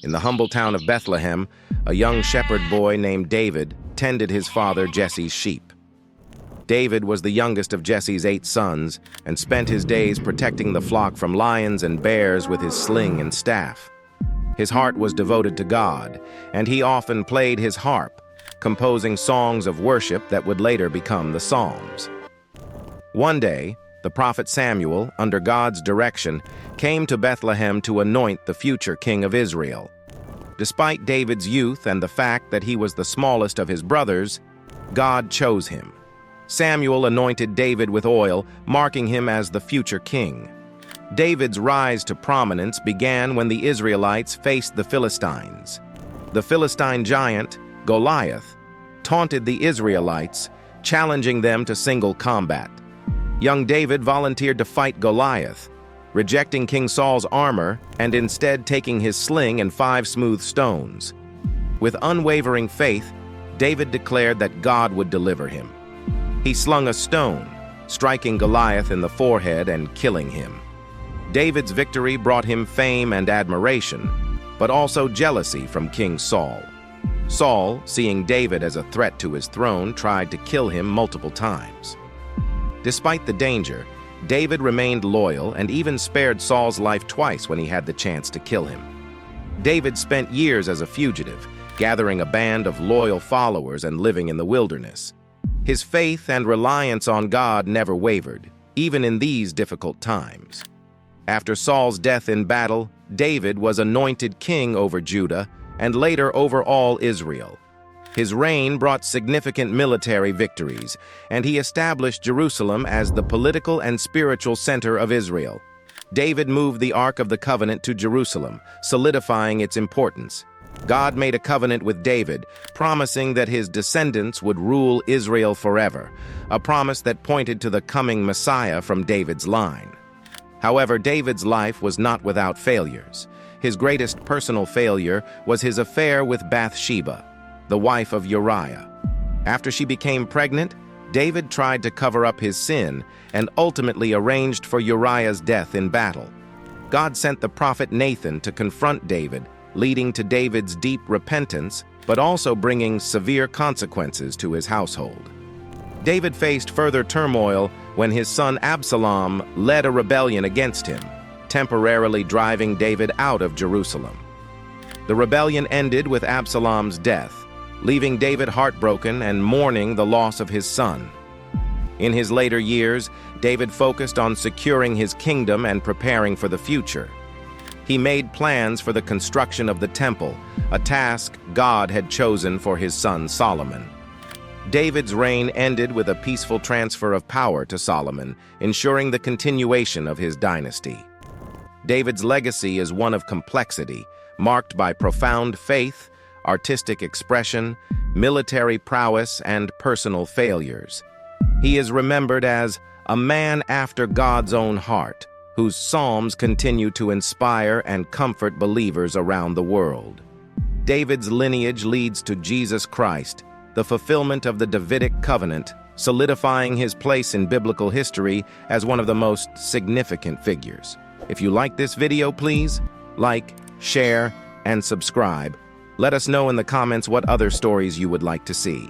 In the humble town of Bethlehem, a young shepherd boy named David tended his father Jesse's sheep. David was the youngest of Jesse's 8 sons and spent his days protecting the flock from lions and bears with his sling and staff. His heart was devoted to God, and he often played his harp, composing songs of worship that would later become the Psalms. One day, the prophet Samuel, under God's direction, came to Bethlehem to anoint the future king of Israel. Despite David's youth and the fact that he was the smallest of his brothers, God chose him. Samuel anointed David with oil, marking him as the future king. David's rise to prominence began when the Israelites faced the Philistines. The Philistine giant, Goliath, taunted the Israelites, challenging them to single combat. Young David volunteered to fight Goliath, rejecting King Saul's armor and instead taking his sling and 5 smooth stones. With unwavering faith, David declared that God would deliver him. He slung a stone, striking Goliath in the forehead and killing him. David's victory brought him fame and admiration, but also jealousy from King Saul. Saul, seeing David as a threat to his throne, tried to kill him multiple times. Despite the danger, David remained loyal and even spared Saul's life twice when he had the chance to kill him. David spent years as a fugitive, gathering a band of loyal followers and living in the wilderness. His faith and reliance on God never wavered, even in these difficult times. After Saul's death in battle, David was anointed king over Judah and later over all Israel. His reign brought significant military victories, and he established Jerusalem as the political and spiritual center of Israel. David moved the Ark of the Covenant to Jerusalem, solidifying its importance. God made a covenant with David, promising that his descendants would rule Israel forever, a promise that pointed to the coming Messiah from David's line. However, David's life was not without failures. His greatest personal failure was his affair with Bathsheba, the wife of Uriah. After she became pregnant, David tried to cover up his sin and ultimately arranged for Uriah's death in battle. God sent the prophet Nathan to confront David, leading to David's deep repentance, but also bringing severe consequences to his household. David faced further turmoil when his son Absalom led a rebellion against him, temporarily driving David out of Jerusalem. The rebellion ended with Absalom's death, leaving David heartbroken and mourning the loss of his son. In his later years, David focused on securing his kingdom and preparing for the future. He made plans for the construction of the temple, a task God had chosen for his son Solomon. David's reign ended with a peaceful transfer of power to Solomon, ensuring the continuation of his dynasty. David's legacy is one of complexity, marked by profound faith, artistic expression, military prowess, and personal failures. He is remembered as a man after God's own heart, whose psalms continue to inspire and comfort believers around the world. David's lineage leads to Jesus Christ, the fulfillment of the Davidic covenant, solidifying his place in biblical history as one of the most significant figures. If you like this video, please like, share, and subscribe. Let us know in the comments what other stories you would like to see.